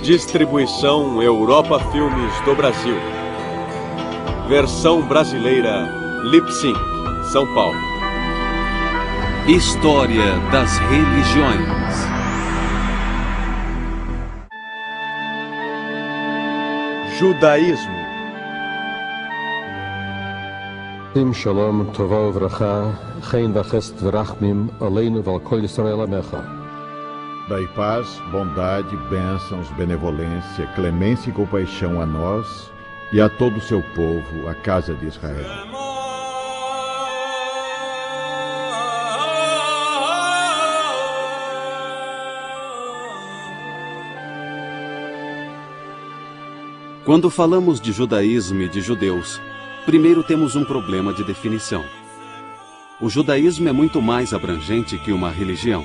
Distribuição Europa Filmes do Brasil. Versão brasileira Lip Sync, São Paulo. História das religiões. Judaísmo. Shalom, Tova Uvracha, Chen Vachest Vrachmim, Aleinu Val Kol Yisrael Amecha. Dai paz, bondade, bênçãos, benevolência, clemência e compaixão a nós e a todo o seu povo, a casa de Israel. Quando falamos de judaísmo e de judeus, primeiro temos um problema de definição. O judaísmo é muito mais abrangente que uma religião.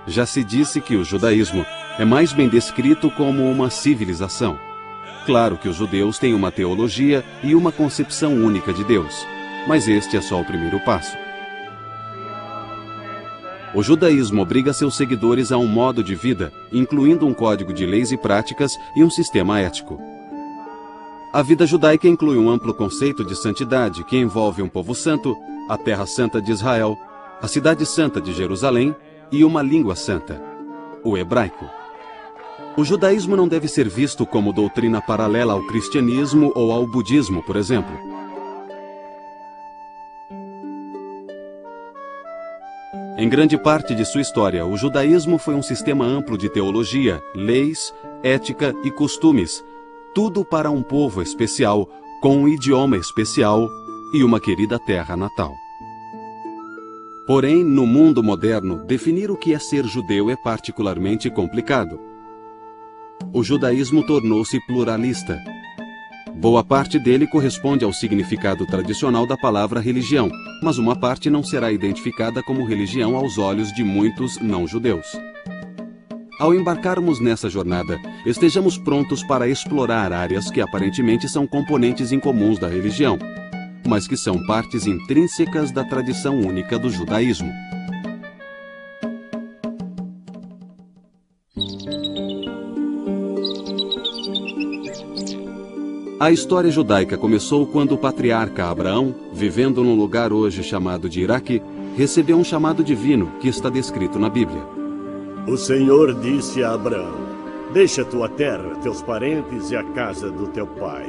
Já se disse que o judaísmo é mais bem descrito como uma civilização. Claro que os judeus têm uma teologia e uma concepção única de Deus, mas este é só o primeiro passo. O judaísmo obriga seus seguidores a um modo de vida, incluindo um código de leis e práticas e um sistema ético. A vida judaica inclui um amplo conceito de santidade que envolve um povo santo, a terra santa de Israel, a cidade santa de Jerusalém e uma língua santa, o hebraico. O judaísmo não deve ser visto como doutrina paralela ao cristianismo ou ao budismo, por exemplo. Em grande parte de sua história, o judaísmo foi um sistema amplo de teologia, leis, ética e costumes, tudo para um povo especial, com um idioma especial e uma querida terra natal. Porém, no mundo moderno, definir o que é ser judeu é particularmente complicado. O judaísmo tornou-se pluralista. Boa parte dele corresponde ao significado tradicional da palavra religião, mas uma parte não será identificada como religião aos olhos de muitos não-judeus. Ao embarcarmos nessa jornada, estejamos prontos para explorar áreas que aparentemente são componentes incomuns da religião, mas que são partes intrínsecas da tradição única do judaísmo. A história judaica começou quando o patriarca Abraão, vivendo num lugar hoje chamado de Iraque, recebeu um chamado divino que está descrito na Bíblia. O Senhor disse a Abraão: deixa tua terra, teus parentes e a casa do teu pai,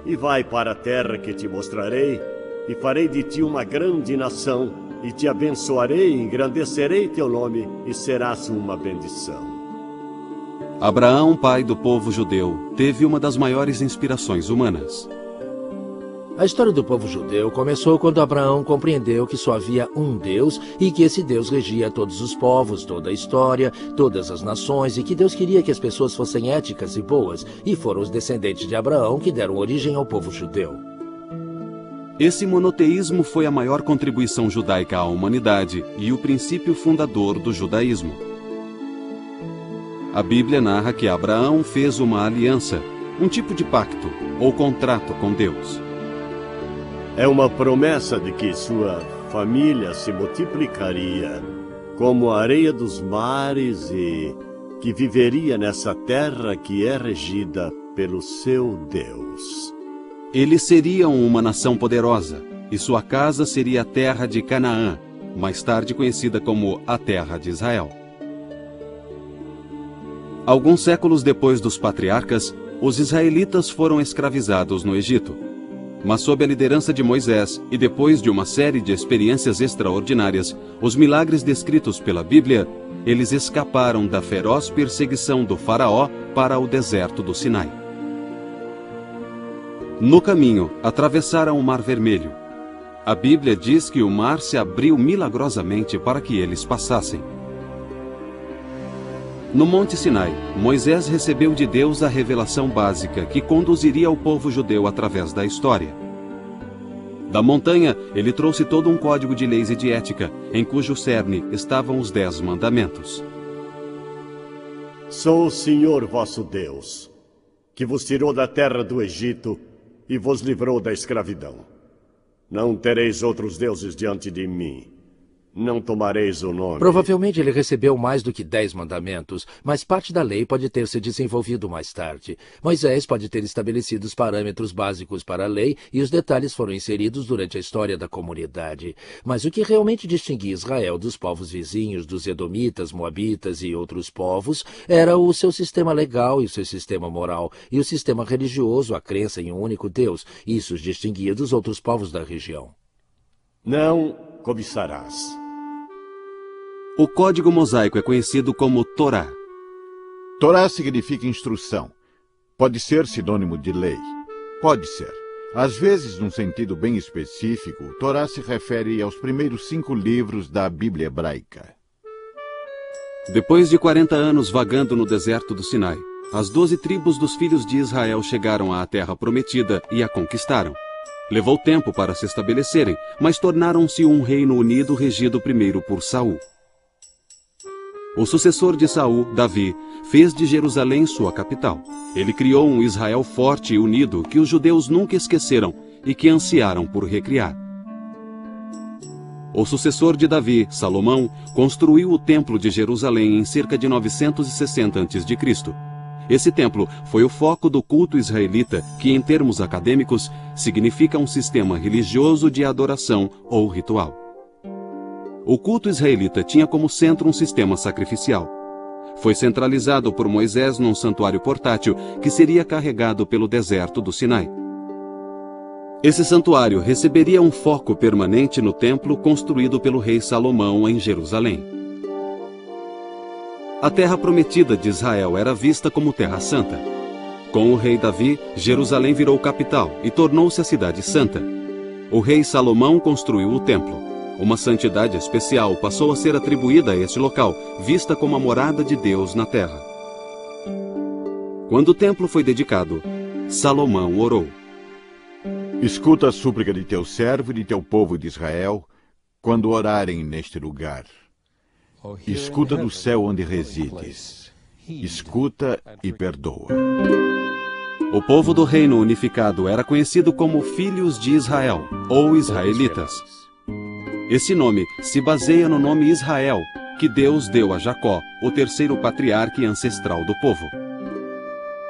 e vai para a terra que te mostrarei, e farei de ti uma grande nação, e te abençoarei, engrandecerei teu nome, e serás uma bendição. Abraão, pai do povo judeu, teve uma das maiores inspirações humanas. A história do povo judeu começou quando Abraão compreendeu que só havia um Deus e que esse Deus regia todos os povos, toda a história, todas as nações, e que Deus queria que as pessoas fossem éticas e boas, e foram os descendentes de Abraão que deram origem ao povo judeu. Esse monoteísmo foi a maior contribuição judaica à humanidade e o princípio fundador do judaísmo. A Bíblia narra que Abraão fez uma aliança, um tipo de pacto ou contrato com Deus. É uma promessa de que sua família se multiplicaria como a areia dos mares e que viveria nessa terra que é regida pelo seu Deus. Eles seriam uma nação poderosa e sua casa seria a terra de Canaã, mais tarde conhecida como a terra de Israel. Alguns séculos depois dos patriarcas, os israelitas foram escravizados no Egito. Mas sob a liderança de Moisés e depois de uma série de experiências extraordinárias, os milagres descritos pela Bíblia, eles escaparam da feroz perseguição do faraó para o deserto do Sinai. No caminho, atravessaram o Mar Vermelho. A Bíblia diz que o mar se abriu milagrosamente para que eles passassem. No Monte Sinai, Moisés recebeu de Deus a revelação básica que conduziria o povo judeu através da história. Da montanha, ele trouxe todo um código de leis e de ética, em cujo cerne estavam os 10 mandamentos. Sou o Senhor vosso Deus, que vos tirou da terra do Egito e vos livrou da escravidão. Não tereis outros deuses diante de mim. Não tomareis o nome. Provavelmente ele recebeu mais do que 10 mandamentos, mas parte da lei pode ter se desenvolvido mais tarde. Moisés pode ter estabelecido os parâmetros básicos para a lei e os detalhes foram inseridos durante a história da comunidade. Mas o que realmente distinguia Israel dos povos vizinhos, dos edomitas, moabitas e outros povos, era o seu sistema legal e o seu sistema moral, e o sistema religioso, a crença em um único Deus. Isso os distinguia dos outros povos da região. Não cobiçarás. O código mosaico é conhecido como Torá. Torá significa instrução. Pode ser sinônimo de lei. Pode ser. Às vezes, num sentido bem específico, Torá se refere aos primeiros 5 livros da Bíblia hebraica. Depois de 40 anos vagando no deserto do Sinai, as 12 tribos dos filhos de Israel chegaram à Terra Prometida e a conquistaram. Levou tempo para se estabelecerem, mas tornaram-se um reino unido regido primeiro por Saul. O sucessor de Saul, Davi, fez de Jerusalém sua capital. Ele criou um Israel forte e unido que os judeus nunca esqueceram e que ansiaram por recriar. O sucessor de Davi, Salomão, construiu o Templo de Jerusalém em cerca de 960 a.C. Esse templo foi o foco do culto israelita, que em termos acadêmicos significa um sistema religioso de adoração ou ritual. O culto israelita tinha como centro um sistema sacrificial. Foi centralizado por Moisés num santuário portátil que seria carregado pelo deserto do Sinai. Esse santuário receberia um foco permanente no templo construído pelo rei Salomão em Jerusalém. A terra prometida de Israel era vista como terra santa. Com o rei Davi, Jerusalém virou capital e tornou-se a cidade santa. O rei Salomão construiu o templo. Uma santidade especial passou a ser atribuída a esse local, vista como a morada de Deus na terra. Quando o templo foi dedicado, Salomão orou: Escuta a súplica de teu servo e de teu povo de Israel, quando orarem neste lugar. Escuta do céu onde resides. Escuta e perdoa. O povo do reino unificado era conhecido como Filhos de Israel, ou Israelitas. Esse nome se baseia no nome Israel, que Deus deu a Jacó, o terceiro patriarca e ancestral do povo.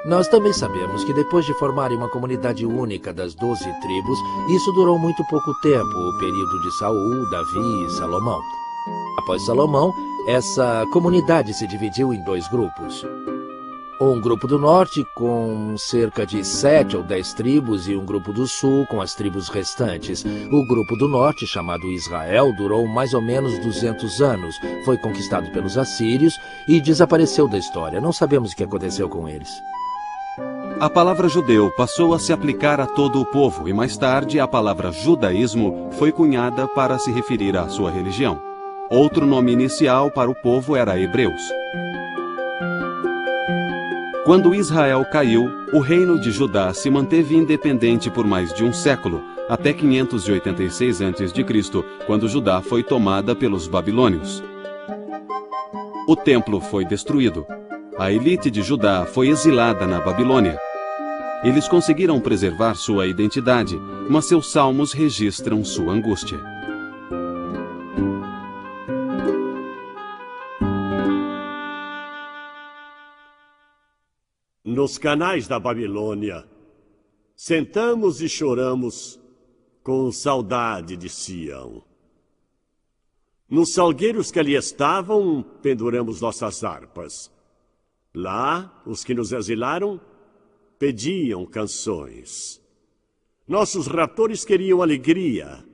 Nós também sabemos que depois de formarem uma comunidade única das 12 tribos, isso durou muito pouco tempo, o período de Saul, Davi e Salomão. Após Salomão, essa comunidade se dividiu em 2 grupos. Um grupo do norte com cerca de 7 ou 10 tribos e um grupo do sul com as tribos restantes. O grupo do norte, chamado Israel, durou mais ou menos 200 anos, foi conquistado pelos assírios e desapareceu da história. Não sabemos o que aconteceu com eles. A palavra judeu passou a se aplicar a todo o povo e mais tarde a palavra judaísmo foi cunhada para se referir à sua religião. Outro nome inicial para o povo era hebreus. Quando Israel caiu, o reino de Judá se manteve independente por mais de um século, até 586 a.C., quando Judá foi tomada pelos babilônios. O templo foi destruído. A elite de Judá foi exilada na Babilônia. Eles conseguiram preservar sua identidade, mas seus salmos registram sua angústia. Nos canais da Babilônia, sentamos e choramos com saudade de Sião. Nos salgueiros que ali estavam, penduramos nossas harpas. Lá, os que nos exilaram pediam canções. Nossos raptores queriam alegria.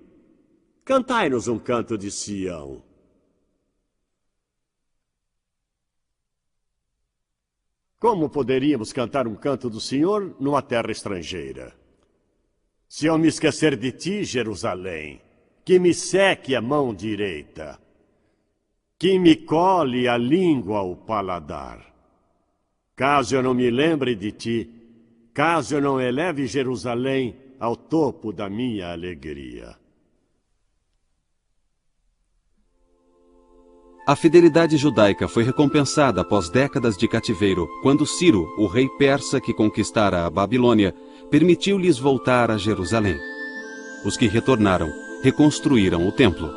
Cantai-nos um canto de Sião. Como poderíamos cantar um canto do Senhor numa terra estrangeira? Se eu me esquecer de ti, Jerusalém, que me seque a mão direita, que me cole a língua ao paladar. Caso eu não me lembre de ti, caso eu não eleve Jerusalém ao topo da minha alegria. A fidelidade judaica foi recompensada após décadas de cativeiro, quando Ciro, o rei persa que conquistara a Babilônia, permitiu-lhes voltar a Jerusalém. Os que retornaram reconstruíram o templo.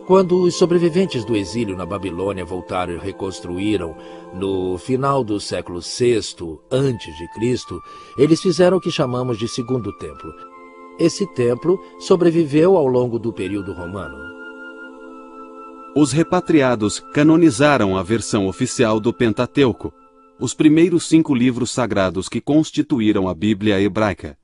Quando os sobreviventes do exílio na Babilônia voltaram e reconstruíram no final do século VI a.C., eles fizeram o que chamamos de Segundo Templo. Esse templo sobreviveu ao longo do período romano. Os repatriados canonizaram a versão oficial do Pentateuco, os primeiros 5 livros sagrados que constituíram a Bíblia hebraica.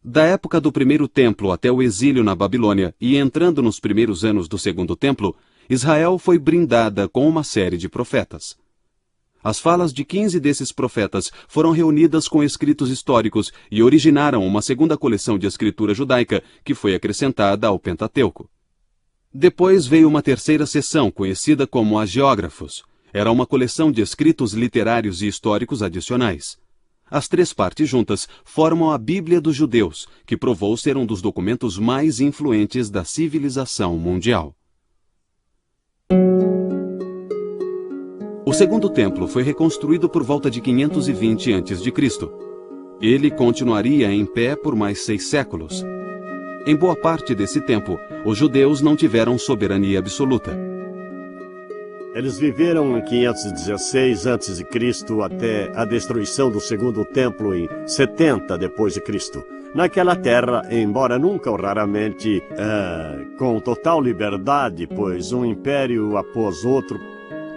Da época do primeiro templo até o exílio na Babilônia e entrando nos primeiros anos do segundo templo, Israel foi brindada com uma série de profetas. As falas de 15 desses profetas foram reunidas com escritos históricos e originaram uma segunda coleção de escritura judaica que foi acrescentada ao Pentateuco. Depois veio uma terceira seção, conhecida como Hagiógrafos. Era uma coleção de escritos literários e históricos adicionais. As 3 partes juntas formam a Bíblia dos Judeus, que provou ser um dos documentos mais influentes da civilização mundial. O segundo templo foi reconstruído por volta de 520 a.C. Ele continuaria em pé por mais 6 séculos. Em boa parte desse tempo, os judeus não tiveram soberania absoluta. Eles viveram em 516 a.C. até a destruição do segundo templo em 70 d.C. Naquela terra, embora nunca ou raramente com total liberdade, pois um império após outro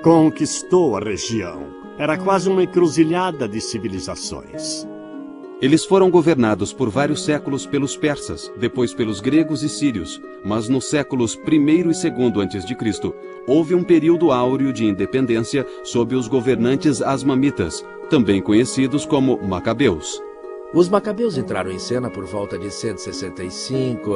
conquistou a região. Era quase uma encruzilhada de civilizações. Eles foram governados por vários séculos pelos persas, depois pelos gregos e sírios, mas nos séculos I e II a.C., houve um período áureo de independência sob os governantes asmamitas, também conhecidos como macabeus. Os macabeus entraram em cena por volta de 165,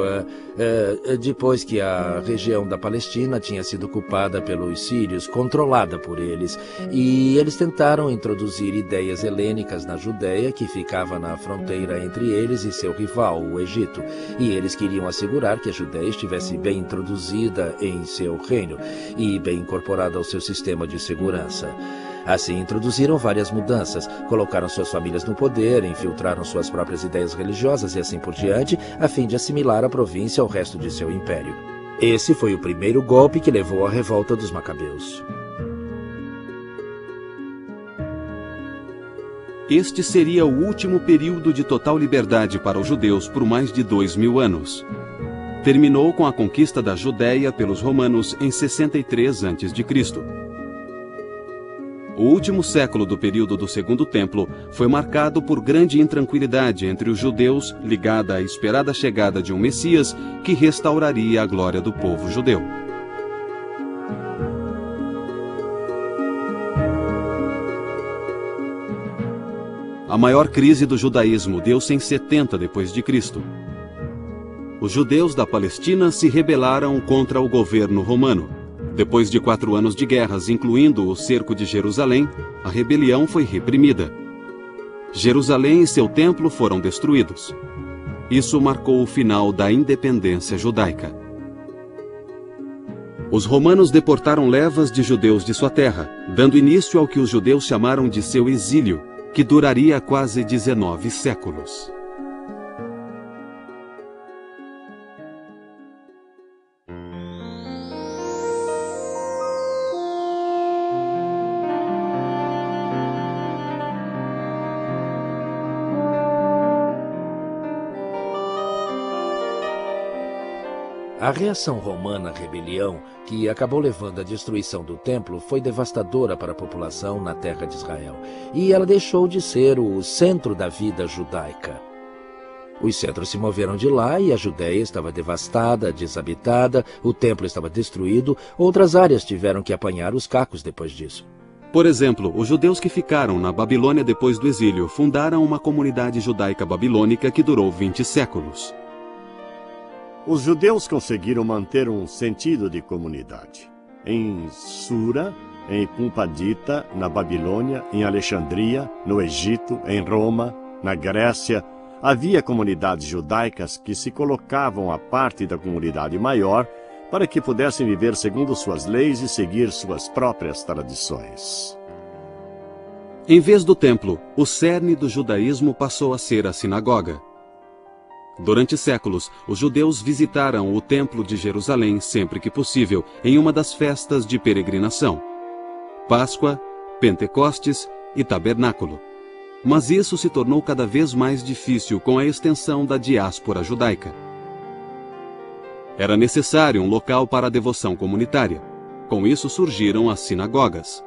depois que a região da Palestina tinha sido ocupada pelos sírios, controlada por eles, e eles tentaram introduzir ideias helênicas na Judéia, que ficava na fronteira entre eles e seu rival, o Egito, e eles queriam assegurar que a Judéia estivesse bem introduzida em seu reino e bem incorporada ao seu sistema de segurança. Assim, introduziram várias mudanças, colocaram suas famílias no poder, infiltraram suas próprias ideias religiosas e assim por diante, a fim de assimilar a província ao resto de seu império. Esse foi o primeiro golpe que levou à revolta dos macabeus. Este seria o último período de total liberdade para os judeus por mais de 2000 anos. Terminou com a conquista da Judéia pelos romanos em 63 a.C. O último século do período do Segundo Templo foi marcado por grande intranquilidade entre os judeus, ligada à esperada chegada de um Messias que restauraria a glória do povo judeu. A maior crise do judaísmo deu-se em 70 d.C. Os judeus da Palestina se rebelaram contra o governo romano. Depois de 4 anos de guerras, incluindo o cerco de Jerusalém, a rebelião foi reprimida. Jerusalém e seu templo foram destruídos. Isso marcou o final da independência judaica. Os romanos deportaram levas de judeus de sua terra, dando início ao que os judeus chamaram de seu exílio, que duraria quase 19 séculos. A reação romana à rebelião, que acabou levando à destruição do templo, foi devastadora para a população na terra de Israel, e ela deixou de ser o centro da vida judaica. Os centros se moveram de lá e a Judéia estava devastada, desabitada, o templo estava destruído, outras áreas tiveram que apanhar os cacos depois disso. Por exemplo, os judeus que ficaram na Babilônia depois do exílio fundaram uma comunidade judaica babilônica que durou 20 séculos. Os judeus conseguiram manter um sentido de comunidade. Em Sura, em Pumpadita, na Babilônia, em Alexandria, no Egito, em Roma, na Grécia, havia comunidades judaicas que se colocavam à parte da comunidade maior para que pudessem viver segundo suas leis e seguir suas próprias tradições. Em vez do templo, o cerne do judaísmo passou a ser a sinagoga. Durante séculos, os judeus visitaram o Templo de Jerusalém sempre que possível, em uma das festas de peregrinação: Páscoa, Pentecostes e Tabernáculo. Mas isso se tornou cada vez mais difícil com a extensão da diáspora judaica. Era necessário um local para a devoção comunitária. Com isso surgiram as sinagogas.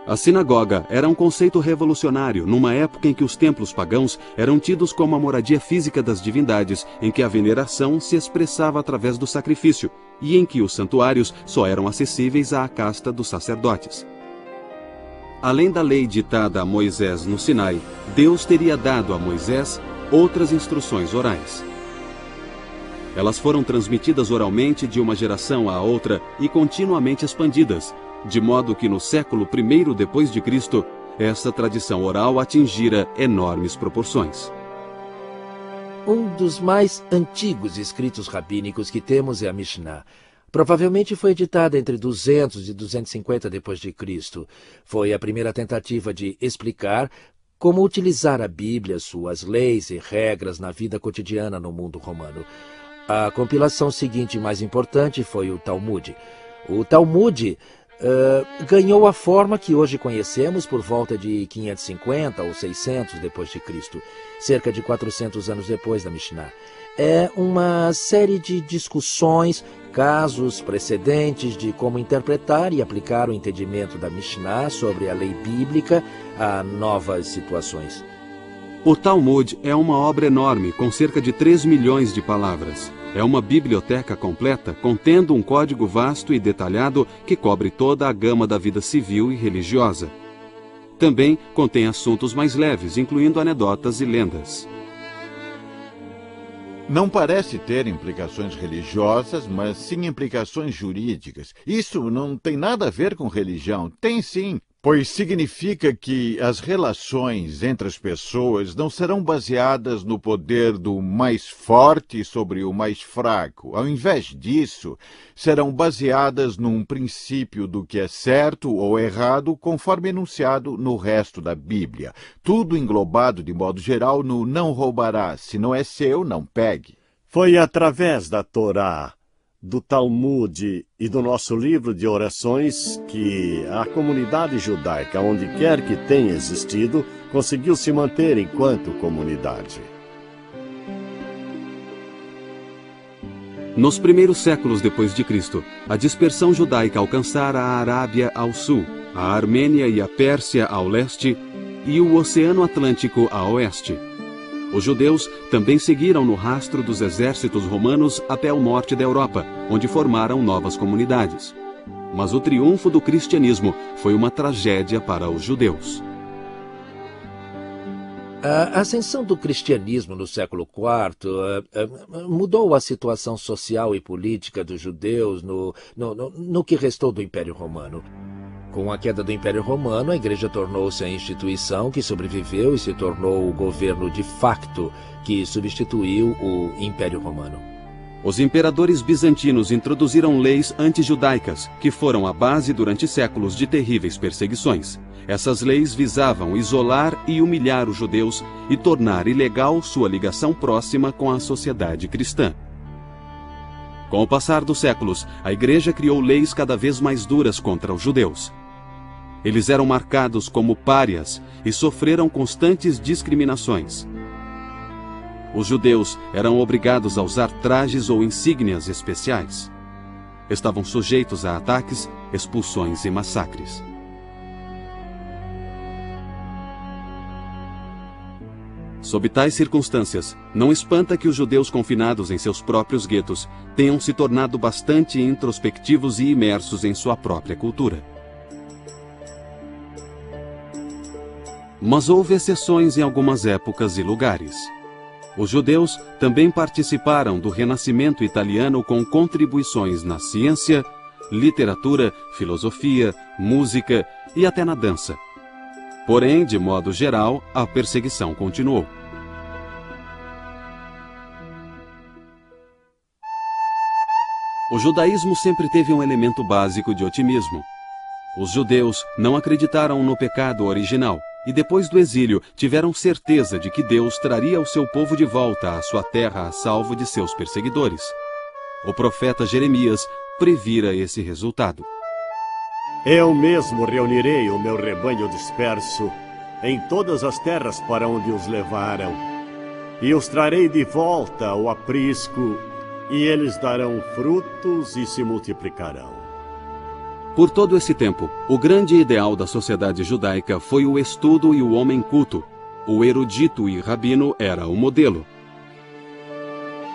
A sinagoga era um conceito revolucionário numa época em que os templos pagãos eram tidos como a moradia física das divindades, em que a veneração se expressava através do sacrifício e em que os santuários só eram acessíveis à casta dos sacerdotes. Além da lei ditada a Moisés no Sinai, Deus teria dado a Moisés outras instruções orais. Elas foram transmitidas oralmente de uma geração a outra e continuamente expandidas, de modo que no século I depois de Cristo, essa tradição oral atingira enormes proporções. Um dos mais antigos escritos rabínicos que temos é a Mishnah. Provavelmente foi editada entre 200 e 250 depois de Cristo. Foi a primeira tentativa de explicar como utilizar a Bíblia, suas leis e regras na vida cotidiana no mundo romano. A compilação seguinte mais importante foi o Talmud. O Talmud ganhou a forma que hoje conhecemos por volta de 550 ou 600 depois de Cristo, cerca de 400 anos depois da Mishnah. É uma série de discussões, casos, precedentes de como interpretar e aplicar o entendimento da Mishnah sobre a lei bíblica a novas situações. O Talmud é uma obra enorme, com cerca de 3 milhões de palavras. É uma biblioteca completa, contendo um código vasto e detalhado que cobre toda a gama da vida civil e religiosa. Também contém assuntos mais leves, incluindo anedotas e lendas. Não parece ter implicações religiosas, mas sim implicações jurídicas. Isso não tem nada a ver com religião. Tem sim, pois significa que as relações entre as pessoas não serão baseadas no poder do mais forte sobre o mais fraco. Ao invés disso, serão baseadas num princípio do que é certo ou errado, conforme enunciado no resto da Bíblia. Tudo englobado de modo geral no não roubarás. Se não é seu, não pegue. Foi através da Torá, do Talmud e do nosso livro de orações que a comunidade judaica, onde quer que tenha existido, conseguiu se manter enquanto comunidade. Nos primeiros séculos depois de Cristo, a dispersão judaica alcançara a Arábia ao sul, a Armênia e a Pérsia ao leste e o Oceano Atlântico a oeste. Os judeus também seguiram no rastro dos exércitos romanos até o norte da Europa, onde formaram novas comunidades. Mas o triunfo do cristianismo foi uma tragédia para os judeus. A ascensão do cristianismo no século IV mudou a situação social e política dos judeus no que restou do Império Romano. Com a queda do Império Romano, a Igreja tornou-se a instituição que sobreviveu e se tornou o governo de facto que substituiu o Império Romano. Os imperadores bizantinos introduziram leis antijudaicas, que foram a base durante séculos de terríveis perseguições. Essas leis visavam isolar e humilhar os judeus e tornar ilegal sua ligação próxima com a sociedade cristã. Com o passar dos séculos, a Igreja criou leis cada vez mais duras contra os judeus. Eles eram marcados como párias e sofreram constantes discriminações. Os judeus eram obrigados a usar trajes ou insígnias especiais. Estavam sujeitos a ataques, expulsões e massacres. Sob tais circunstâncias, não espanta que os judeus confinados em seus próprios guetos tenham se tornado bastante introspectivos e imersos em sua própria cultura. Mas houve exceções em algumas épocas e lugares. Os judeus também participaram do Renascimento italiano com contribuições na ciência, literatura, filosofia, música e até na dança. Porém, de modo geral, a perseguição continuou. O judaísmo sempre teve um elemento básico de otimismo. Os judeus não acreditaram no pecado original, e depois do exílio tiveram certeza de que Deus traria o seu povo de volta à sua terra a salvo de seus perseguidores. O profeta Jeremias previra esse resultado. Eu mesmo reunirei o meu rebanho disperso em todas as terras para onde os levaram, e os trarei de volta ao aprisco, e eles darão frutos e se multiplicarão. Por todo esse tempo, o grande ideal da sociedade judaica foi o estudo e o homem culto. O erudito e rabino era o modelo.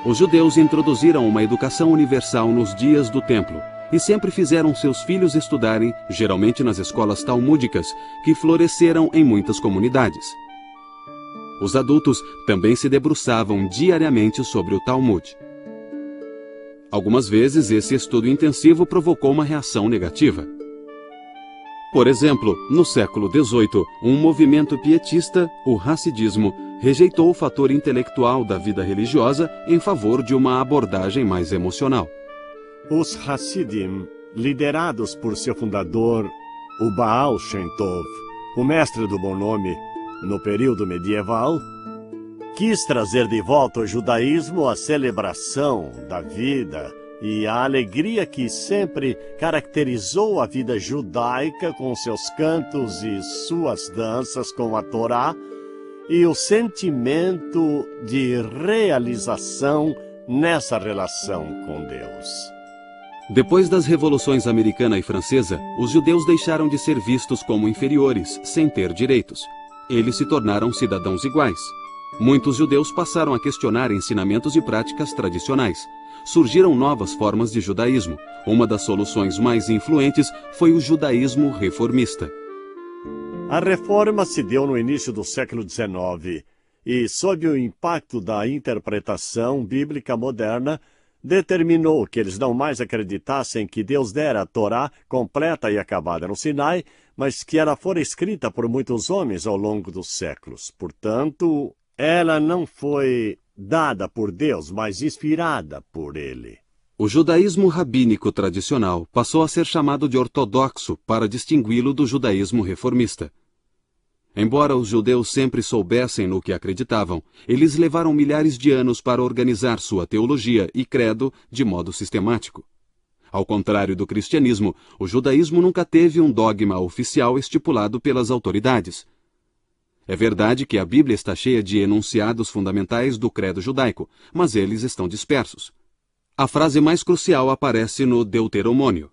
Os judeus introduziram uma educação universal nos dias do templo e sempre fizeram seus filhos estudarem, geralmente nas escolas talmúdicas, que floresceram em muitas comunidades. Os adultos também se debruçavam diariamente sobre o Talmud. Algumas vezes, esse estudo intensivo provocou uma reação negativa. Por exemplo, no século XVIII, um movimento pietista, o Hassidismo, rejeitou o fator intelectual da vida religiosa em favor de uma abordagem mais emocional. Os Hassidim, liderados por seu fundador, o Baal Shem Tov, o mestre do bom nome, no período medieval, quis trazer de volta ao judaísmo a celebração da vida e a alegria que sempre caracterizou a vida judaica com seus cantos e suas danças com a Torá e o sentimento de realização nessa relação com Deus. Depois das revoluções americana e francesa, os judeus deixaram de ser vistos como inferiores, sem ter direitos. Eles se tornaram cidadãos iguais. Muitos judeus passaram a questionar ensinamentos e práticas tradicionais. Surgiram novas formas de judaísmo. Uma das soluções mais influentes foi o judaísmo reformista. A reforma se deu no início do século XIX e, sob o impacto da interpretação bíblica moderna, determinou que eles não mais acreditassem que Deus dera a Torá completa e acabada no Sinai, mas que ela fora escrita por muitos homens ao longo dos séculos. Portanto, ela não foi dada por Deus, mas inspirada por ele. O judaísmo rabínico tradicional passou a ser chamado de ortodoxo para distingui-lo do judaísmo reformista. Embora os judeus sempre soubessem no que acreditavam, eles levaram milhares de anos para organizar sua teologia e credo de modo sistemático. Ao contrário do cristianismo, o judaísmo nunca teve um dogma oficial estipulado pelas autoridades. É verdade que a Bíblia está cheia de enunciados fundamentais do credo judaico, mas eles estão dispersos. A frase mais crucial aparece no Deuteronômio.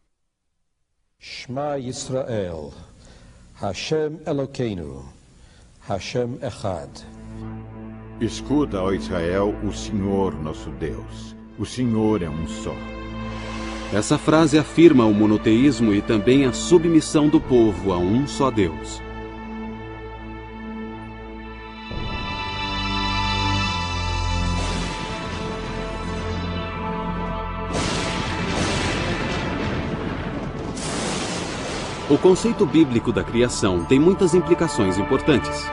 Shema Yisrael, Hashem Elokeinu, Hashem Echad. Escuta, ó Israel, o Senhor nosso Deus. O Senhor é um só. Essa frase afirma o monoteísmo e também a submissão do povo a um só Deus. O conceito bíblico da criação tem muitas implicações importantes.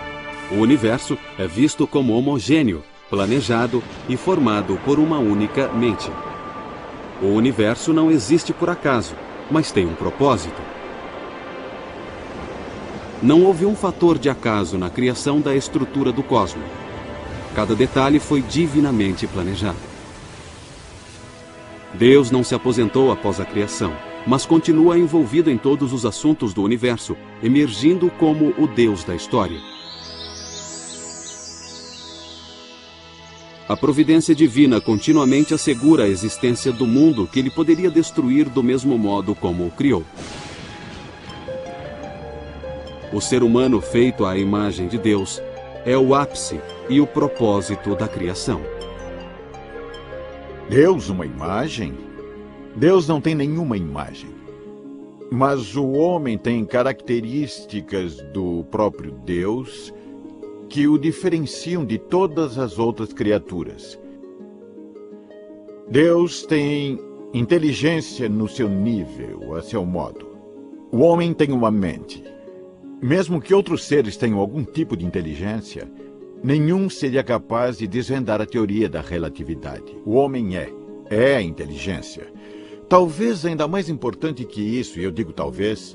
O universo é visto como homogêneo, planejado e formado por uma única mente. O universo não existe por acaso, mas tem um propósito. Não houve um fator de acaso na criação da estrutura do cosmos. Cada detalhe foi divinamente planejado. Deus não se aposentou após a criação, mas continua envolvido em todos os assuntos do universo, emergindo como o Deus da história. A providência divina continuamente assegura a existência do mundo que ele poderia destruir do mesmo modo como o criou. O ser humano feito à imagem de Deus é o ápice e o propósito da criação. Deus, uma imagem? Deus não tem nenhuma imagem. Mas o homem tem características do próprio Deus que o diferenciam de todas as outras criaturas. Deus tem inteligência no seu nível, a seu modo. O homem tem uma mente. Mesmo que outros seres tenham algum tipo de inteligência, nenhum seria capaz de desvendar a teoria da relatividade. O homem é a inteligência. Talvez ainda mais importante que isso, e eu digo talvez,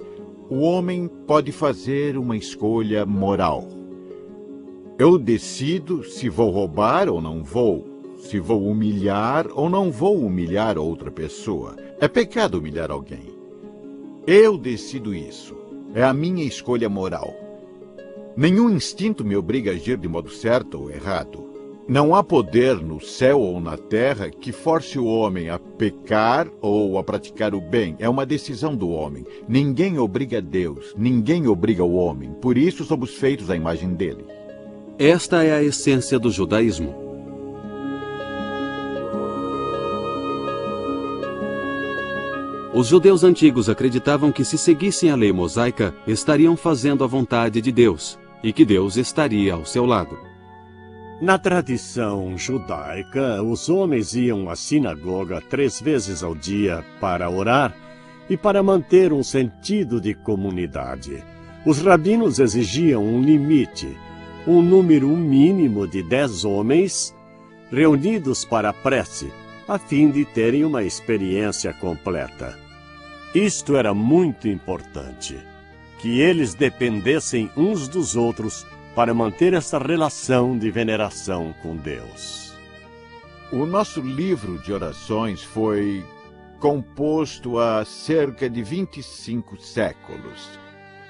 o homem pode fazer uma escolha moral. Eu decido se vou roubar ou não vou, se vou humilhar ou não vou humilhar outra pessoa. É pecado humilhar alguém. Eu decido isso. É a minha escolha moral. Nenhum instinto me obriga a agir de modo certo ou errado. Não há poder no céu ou na terra que force o homem a pecar ou a praticar o bem. É uma decisão do homem. Ninguém obriga Deus, ninguém obriga o homem. Por isso somos feitos à imagem dele. Esta é a essência do judaísmo. Os judeus antigos acreditavam que se seguissem a lei mosaica, estariam fazendo a vontade de Deus, e que Deus estaria ao seu lado. Na tradição judaica, os homens iam à sinagoga 3 vezes ao dia para orar e para manter um sentido de comunidade. Os rabinos exigiam um limite, um número mínimo de 10 homens reunidos para a prece, a fim de terem uma experiência completa. Isto era muito importante, que eles dependessem uns dos outros para manter essa relação de veneração com Deus. O nosso livro de orações foi composto há cerca de 25 séculos.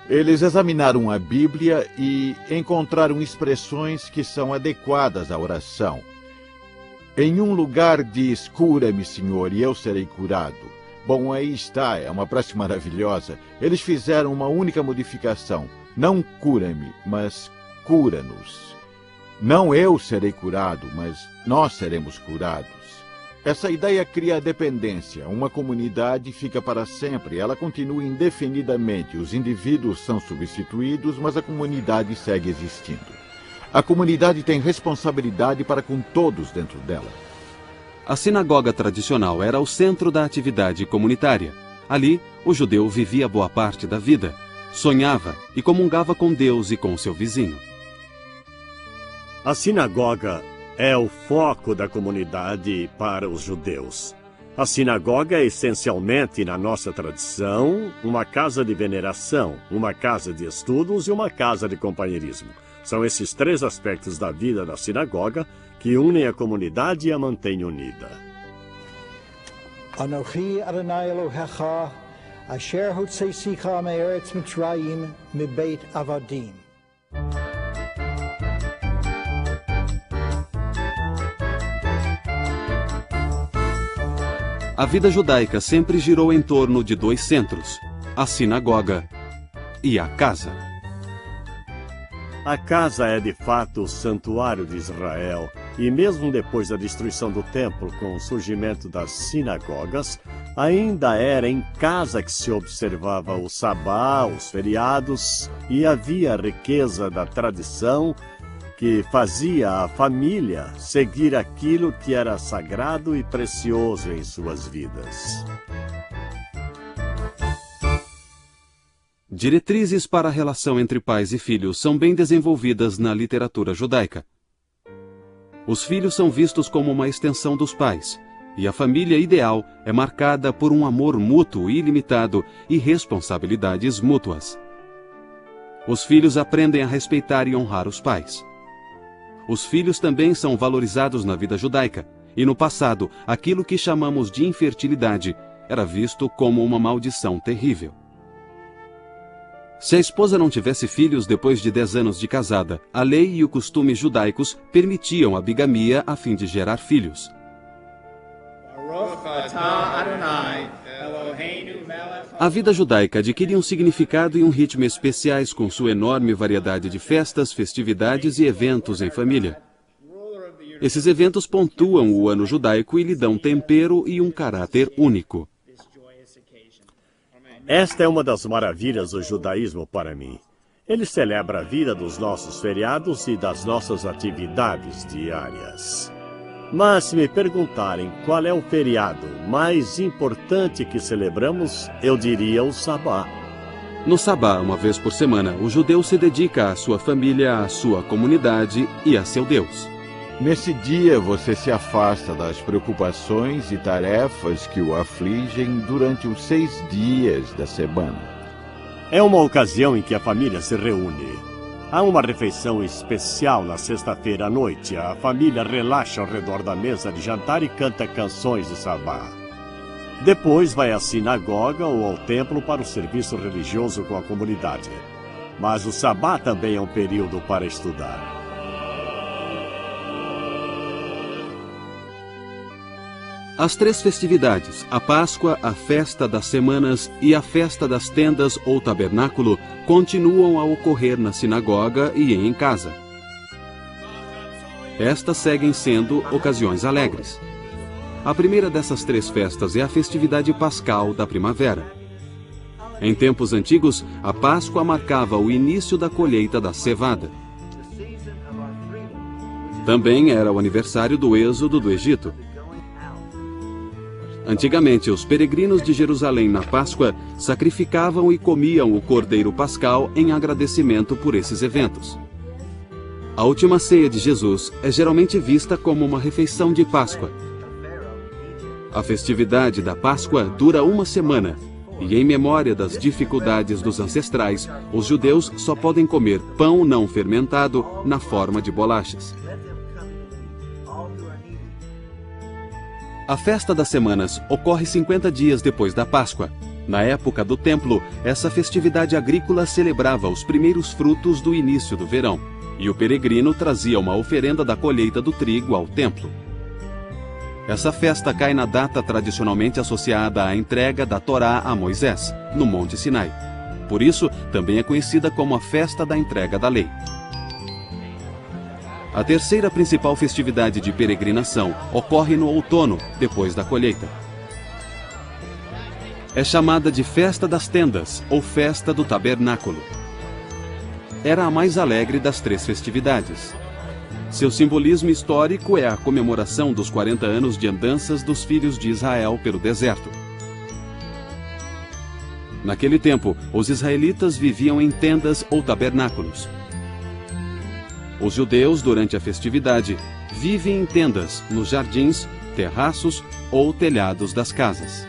Eles examinaram a Bíblia e encontraram expressões que são adequadas à oração. Em um lugar diz, cura-me, Senhor, e eu serei curado. Bom, aí está, é uma prece maravilhosa. Eles fizeram uma única modificação. Não cura-me, mas cura-nos. Não eu serei curado, mas nós seremos curados. Essa ideia cria a dependência. Uma comunidade fica para sempre, ela continua indefinidamente. Os indivíduos são substituídos, mas a comunidade segue existindo. A comunidade tem responsabilidade para com todos dentro dela. A sinagoga tradicional era o centro da atividade comunitária. Ali, o judeu vivia boa parte da vida, sonhava e comungava com Deus e com seu vizinho. A sinagoga é o foco da comunidade para os judeus. A sinagoga é essencialmente, na nossa tradição, uma casa de veneração, uma casa de estudos e uma casa de companheirismo. São esses 3 aspectos da vida da sinagoga que unem a comunidade e a mantêm unida. Anochi Adonai Elohecha, asher hotzeisicha me'eretz Mitzrayim mibeit avadim. A vida judaica sempre girou em torno de 2 centros, a sinagoga e a casa. A casa é de fato o santuário de Israel, e mesmo depois da destruição do templo com o surgimento das sinagogas, ainda era em casa que se observava o sabá, os feriados, e havia a riqueza da tradição que fazia a família seguir aquilo que era sagrado e precioso em suas vidas. Diretrizes para a relação entre pais e filhos são bem desenvolvidas na literatura judaica. Os filhos são vistos como uma extensão dos pais, e a família ideal é marcada por um amor mútuo e ilimitado e responsabilidades mútuas. Os filhos aprendem a respeitar e honrar os pais. Os filhos também são valorizados na vida judaica, e no passado, aquilo que chamamos de infertilidade era visto como uma maldição terrível. Se a esposa não tivesse filhos depois de 10 anos de casada, a lei e os costumes judaicos permitiam a bigamia a fim de gerar filhos. A vida judaica adquire um significado e um ritmo especiais com sua enorme variedade de festas, festividades e eventos em família. Esses eventos pontuam o ano judaico e lhe dão tempero e um caráter único. Esta é uma das maravilhas do judaísmo para mim. Ele celebra a vida dos nossos feriados e das nossas atividades diárias. Mas se me perguntarem qual é o feriado mais importante que celebramos, eu diria o Sabá. No Sabá, uma vez por semana, o judeu se dedica à sua família, à sua comunidade e a seu Deus. Nesse dia, você se afasta das preocupações e tarefas que o afligem durante os 6 dias da semana. É uma ocasião em que a família se reúne. Há uma refeição especial na sexta-feira à noite. A família relaxa ao redor da mesa de jantar e canta canções de sabá. Depois vai à sinagoga ou ao templo para o serviço religioso com a comunidade. Mas o sabá também é um período para estudar. As 3 festividades, a Páscoa, a Festa das Semanas e a Festa das Tendas ou Tabernáculo, continuam a ocorrer na sinagoga e em casa. Estas seguem sendo ocasiões alegres. A primeira dessas 3 festas é a festividade pascal da primavera. Em tempos antigos, a Páscoa marcava o início da colheita da cevada. Também era o aniversário do êxodo do Egito. Antigamente, os peregrinos de Jerusalém na Páscoa sacrificavam e comiam o cordeiro pascal em agradecimento por esses eventos. A última ceia de Jesus é geralmente vista como uma refeição de Páscoa. A festividade da Páscoa dura uma semana, e em memória das dificuldades dos ancestrais, os judeus só podem comer pão não fermentado na forma de bolachas. A Festa das Semanas ocorre 50 dias depois da Páscoa. Na época do templo, essa festividade agrícola celebrava os primeiros frutos do início do verão, e o peregrino trazia uma oferenda da colheita do trigo ao templo. Essa festa cai na data tradicionalmente associada à entrega da Torá a Moisés, no Monte Sinai. Por isso, também é conhecida como a Festa da Entrega da Lei. A terceira principal festividade de peregrinação ocorre no outono, depois da colheita. É chamada de Festa das Tendas ou Festa do Tabernáculo. Era a mais alegre das 3 festividades. Seu simbolismo histórico é a comemoração dos 40 anos de andanças dos filhos de Israel pelo deserto. Naquele tempo, os israelitas viviam em tendas ou tabernáculos. Os judeus, durante a festividade, vivem em tendas, nos jardins, terraços ou telhados das casas.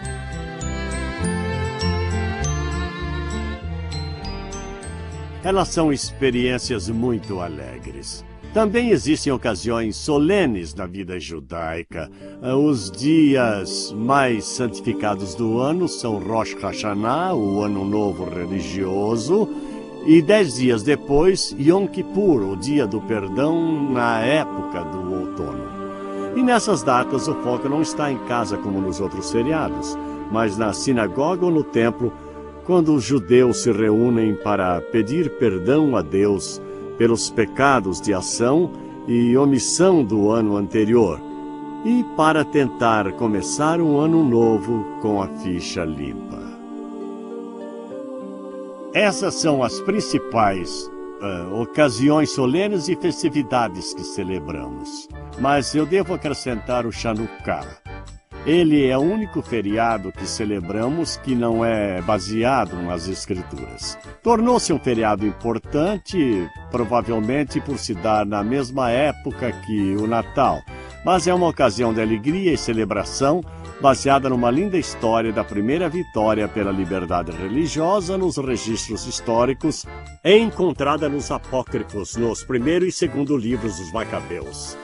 Elas são experiências muito alegres. Também existem ocasiões solenes na vida judaica. Os dias mais santificados do ano são Rosh Hashanah, o Ano Novo Religioso, e 10 dias depois, Yom Kippur, o Dia do Perdão, na época do outono. E nessas datas o foco não está em casa como nos outros feriados, mas na sinagoga ou no templo, quando os judeus se reúnem para pedir perdão a Deus pelos pecados de ação e omissão do ano anterior, e para tentar começar um ano novo com a ficha limpa. Essas são as principais ocasiões solenes e festividades que celebramos. Mas eu devo acrescentar o Chanukah. Ele é o único feriado que celebramos que não é baseado nas Escrituras. Tornou-se um feriado importante, provavelmente por se dar na mesma época que o Natal, mas é uma ocasião de alegria e celebração baseada numa linda história da primeira vitória pela liberdade religiosa nos registros históricos, encontrada nos apócrifos, nos primeiro e segundo livros dos Macabeus.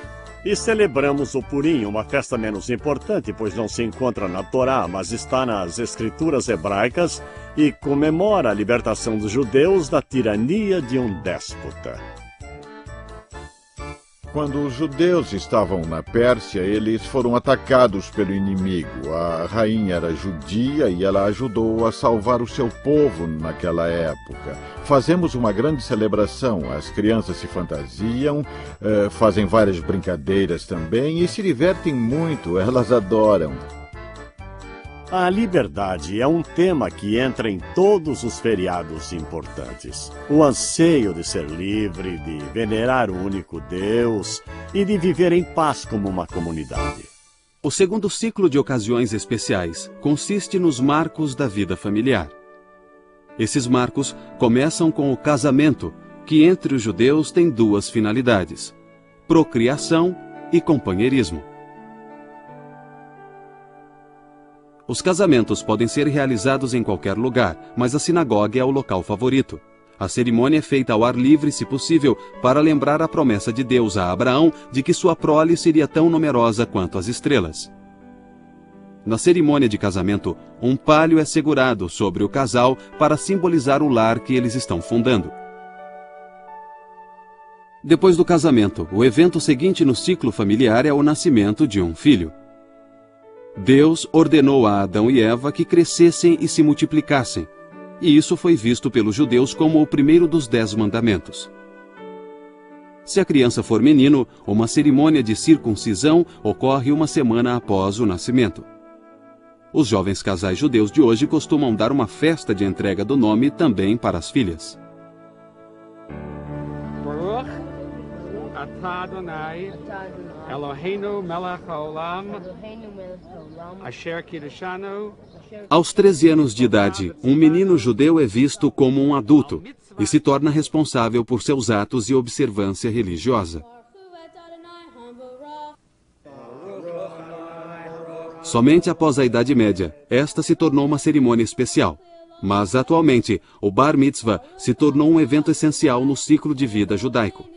E celebramos o Purim, uma festa menos importante, pois não se encontra na Torá, mas está nas escrituras hebraicas e comemora a libertação dos judeus da tirania de um déspota. Quando os judeus estavam na Pérsia, eles foram atacados pelo inimigo. A rainha era judia e ela ajudou a salvar o seu povo naquela época. Fazemos uma grande celebração. As crianças se fantasiam, fazem várias brincadeiras também e se divertem muito, elas adoram. A liberdade é um tema que entra em todos os feriados importantes. O anseio de ser livre, de venerar o único Deus e de viver em paz como uma comunidade. O segundo ciclo de ocasiões especiais consiste nos marcos da vida familiar. Esses marcos começam com o casamento, que entre os judeus tem 2 finalidades: procriação e companheirismo. Os casamentos podem ser realizados em qualquer lugar, mas a sinagoga é o local favorito. A cerimônia é feita ao ar livre, se possível, para lembrar a promessa de Deus a Abraão de que sua prole seria tão numerosa quanto as estrelas. Na cerimônia de casamento, um palho é segurado sobre o casal para simbolizar o lar que eles estão fundando. Depois do casamento, o evento seguinte no ciclo familiar é o nascimento de um filho. Deus ordenou a Adão e Eva que crescessem e se multiplicassem, e isso foi visto pelos judeus como o primeiro dos 10 mandamentos. Se a criança for menino, uma cerimônia de circuncisão ocorre uma semana após o nascimento. Os jovens casais judeus de hoje costumam dar uma festa de entrega do nome também para as filhas. Baruch atah Adonai Eloheinu melech haolam asher kiddushanu. Aos 13 anos de idade, um menino judeu é visto como um adulto e se torna responsável por seus atos e observância religiosa. Somente após a Idade Média, esta se tornou uma cerimônia especial. Mas, atualmente, o Bar Mitzvah se tornou um evento essencial no ciclo de vida judaico.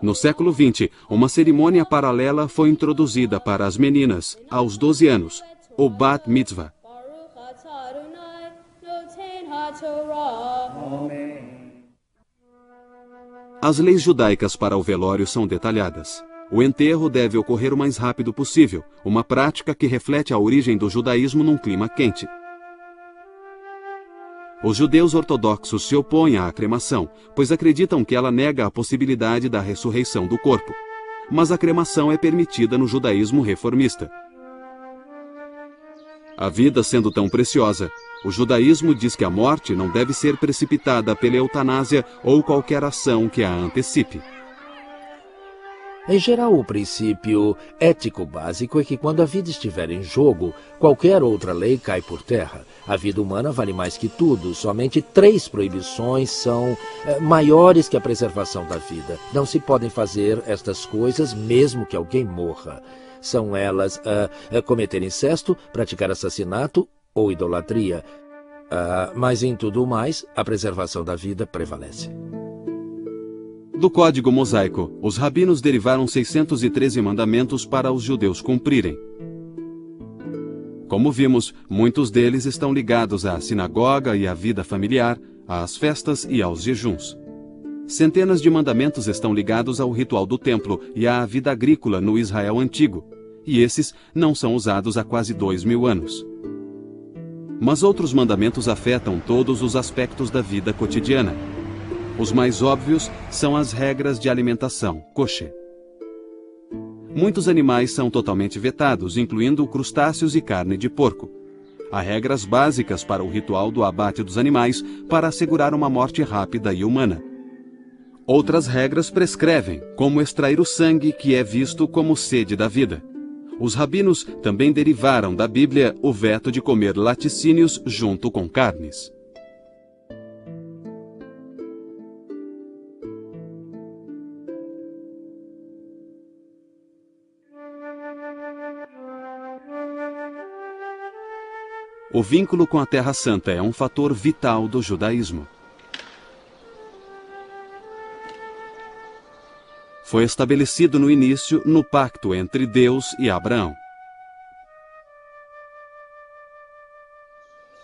No século XX, uma cerimônia paralela foi introduzida para as meninas, aos 12 anos, o Bat Mitzvah. As leis judaicas para o velório são detalhadas. O enterro deve ocorrer o mais rápido possível, uma prática que reflete a origem do judaísmo num clima quente. Os judeus ortodoxos se opõem à cremação, pois acreditam que ela nega a possibilidade da ressurreição do corpo. Mas a cremação é permitida no judaísmo reformista. A vida sendo tão preciosa, o judaísmo diz que a morte não deve ser precipitada pela eutanásia ou qualquer ação que a antecipe. Em geral, o princípio ético básico é que quando a vida estiver em jogo, qualquer outra lei cai por terra. A vida humana vale mais que tudo. Somente 3 proibições são maiores que a preservação da vida. Não se podem fazer estas coisas mesmo que alguém morra. São elas cometer incesto, praticar assassinato ou idolatria. Mas em tudo mais, a preservação da vida prevalece. Do Código Mosaico, os rabinos derivaram 613 mandamentos para os judeus cumprirem. Como vimos, muitos deles estão ligados à sinagoga e à vida familiar, às festas e aos jejuns. Centenas de mandamentos estão ligados ao ritual do templo e à vida agrícola no Israel antigo, e esses não são usados há quase 2000 anos. Mas outros mandamentos afetam todos os aspectos da vida cotidiana. Os mais óbvios são as regras de alimentação, kosher. Muitos animais são totalmente vetados, incluindo crustáceos e carne de porco. Há regras básicas para o ritual do abate dos animais para assegurar uma morte rápida e humana. Outras regras prescrevem, como extrair o sangue que é visto como sede da vida. Os rabinos também derivaram da Bíblia o veto de comer laticínios junto com carnes. O vínculo com a Terra Santa é um fator vital do judaísmo. Foi estabelecido no início no pacto entre Deus e Abraão.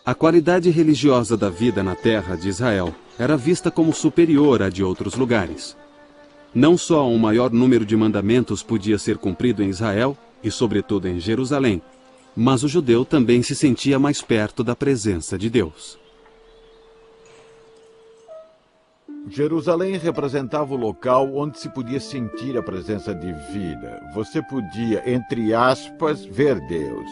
A qualidade religiosa da vida na terra de Israel era vista como superior à de outros lugares. Não só um maior número de mandamentos podia ser cumprido em Israel, e sobretudo em Jerusalém, mas o judeu também se sentia mais perto da presença de Deus. Jerusalém representava o local onde se podia sentir a presença divina. Você podia, entre aspas, ver Deus.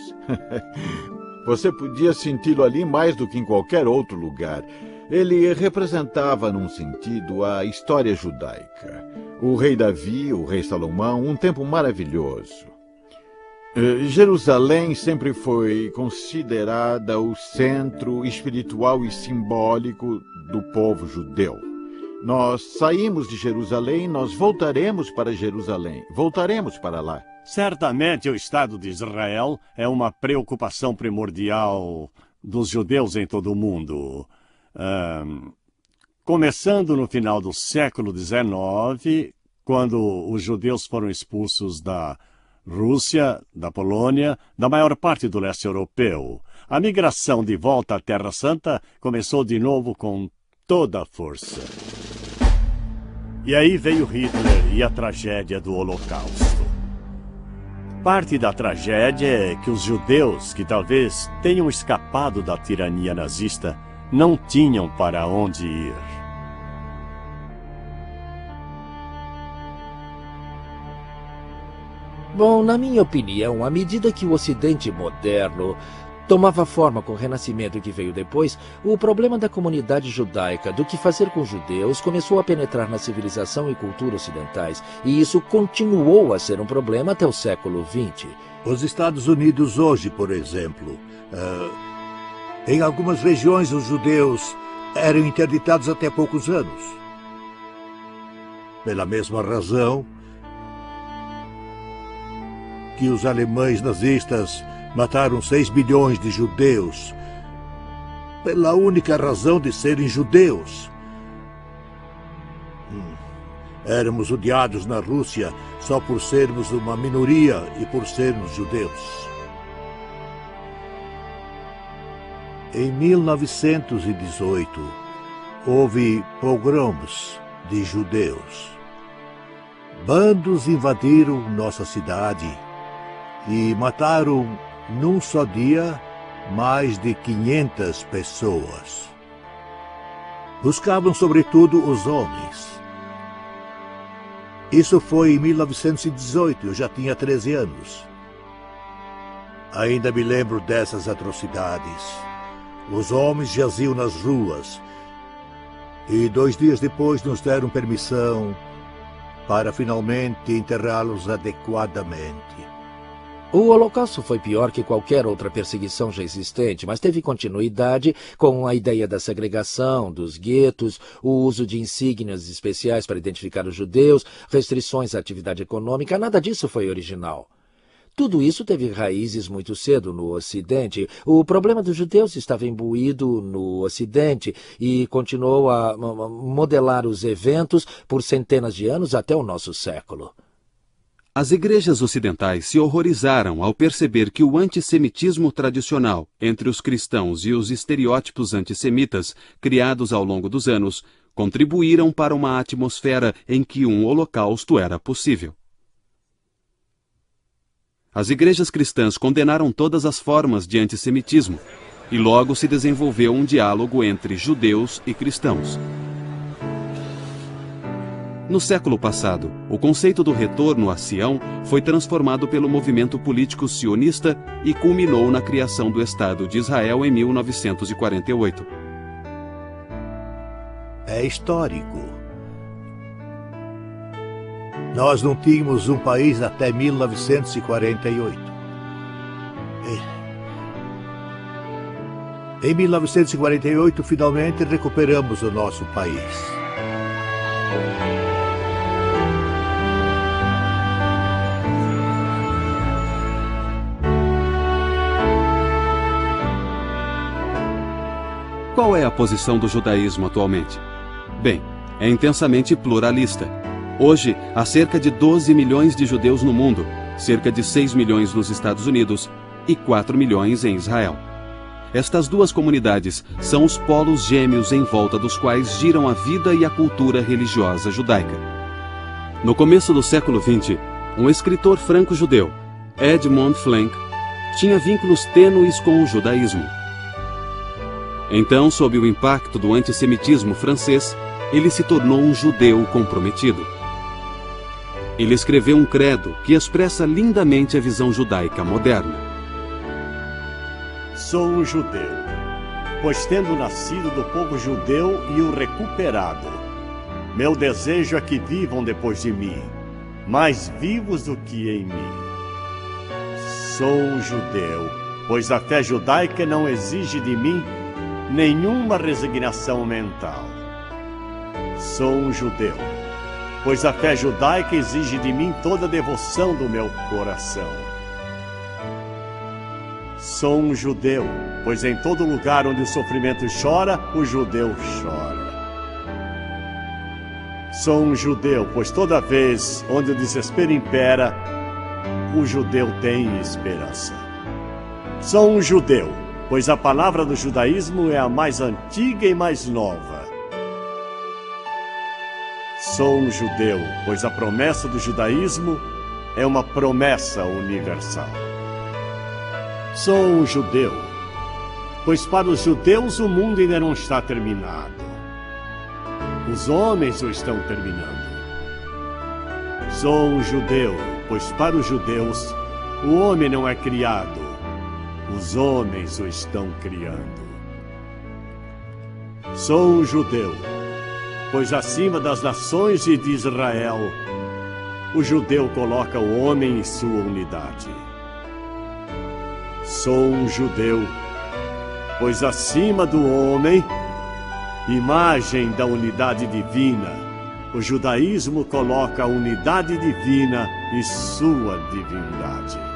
Você podia senti-lo ali mais do que em qualquer outro lugar. Ele representava, num sentido, a história judaica. O rei Davi, o rei Salomão, um tempo maravilhoso. Jerusalém sempre foi considerada o centro espiritual e simbólico do povo judeu. Nós saímos de Jerusalém, nós voltaremos para Jerusalém, voltaremos para lá. Certamente o Estado de Israel é uma preocupação primordial dos judeus em todo o mundo. Começando no final do século XIX, quando os judeus foram expulsos da Rússia, da Polônia, da maior parte do leste europeu. A migração de volta à Terra Santa começou de novo com toda a força. E aí veio Hitler e a tragédia do Holocausto. Parte da tragédia é que os judeus, que talvez tenham escapado da tirania nazista, não tinham para onde ir. Bom, na minha opinião, à medida que o Ocidente moderno tomava forma com o Renascimento que veio depois, o problema da comunidade judaica, do que fazer com os judeus, começou a penetrar na civilização e cultura ocidentais, e isso continuou a ser um problema até o século XX. Os Estados Unidos hoje, por exemplo, em algumas regiões os judeus eram interditados até poucos anos. Pela mesma razão que os alemães nazistas mataram 6 milhões de judeus, pela única razão de serem judeus. Éramos odiados na Rússia só por sermos uma minoria e por sermos judeus. Em 1918, houve pogroms de judeus. Bandos invadiram nossa cidade e mataram, num só dia, mais de 500 pessoas. Buscavam, sobretudo, os homens. Isso foi em 1918, eu já tinha 13 anos. Ainda me lembro dessas atrocidades. Os homens jaziam nas ruas e 2 dias depois nos deram permissão para finalmente enterrá-los adequadamente. O Holocausto foi pior que qualquer outra perseguição já existente, mas teve continuidade com a ideia da segregação, dos guetos, o uso de insígnias especiais para identificar os judeus, restrições à atividade econômica. Nada disso foi original. Tudo isso teve raízes muito cedo no Ocidente. O problema dos judeus estava imbuído no Ocidente e continuou a modelar os eventos por centenas de anos até o nosso século. As igrejas ocidentais se horrorizaram ao perceber que o antissemitismo tradicional entre os cristãos e os estereótipos antissemitas criados ao longo dos anos contribuíram para uma atmosfera em que um holocausto era possível. As igrejas cristãs condenaram todas as formas de antissemitismo e logo se desenvolveu um diálogo entre judeus e cristãos. No século passado, o conceito do retorno a Sião foi transformado pelo movimento político sionista e culminou na criação do Estado de Israel em 1948. É histórico. Nós não tínhamos um país até 1948. Em 1948, finalmente recuperamos o nosso país. Qual é a posição do judaísmo atualmente? Bem, é intensamente pluralista. Hoje, há cerca de 12 milhões de judeus no mundo, cerca de 6 milhões nos Estados Unidos e 4 milhões em Israel. Estas duas comunidades são os polos gêmeos em volta dos quais giram a vida e a cultura religiosa judaica. No começo do século XX, um escritor franco-judeu, Edmond Flank, tinha vínculos tênues com o judaísmo. Então, sob o impacto do antissemitismo francês, ele se tornou um judeu comprometido. Ele escreveu um credo que expressa lindamente a visão judaica moderna. Sou um judeu, pois tendo nascido do povo judeu e o recuperado, meu desejo é que vivam depois de mim, mais vivos do que em mim. Sou um judeu, pois a fé judaica não exige de mim nenhuma resignação mental. Sou um judeu, pois a fé judaica exige de mim toda a devoção do meu coração. Sou um judeu, pois em todo lugar onde o sofrimento chora, o judeu chora. Sou um judeu, pois toda vez onde o desespero impera, o judeu tem esperança. Sou um judeu, pois a palavra do judaísmo é a mais antiga e mais nova. Sou um judeu, pois a promessa do judaísmo é uma promessa universal. Sou um judeu, pois para os judeus o mundo ainda não está terminado. Os homens o estão terminando. Sou um judeu, pois para os judeus o homem não é criado, os homens o estão criando. Sou um judeu, pois acima das nações e de Israel, o judeu coloca o homem em sua unidade. Sou um judeu, pois acima do homem, imagem da unidade divina, o judaísmo coloca a unidade divina e sua divindade.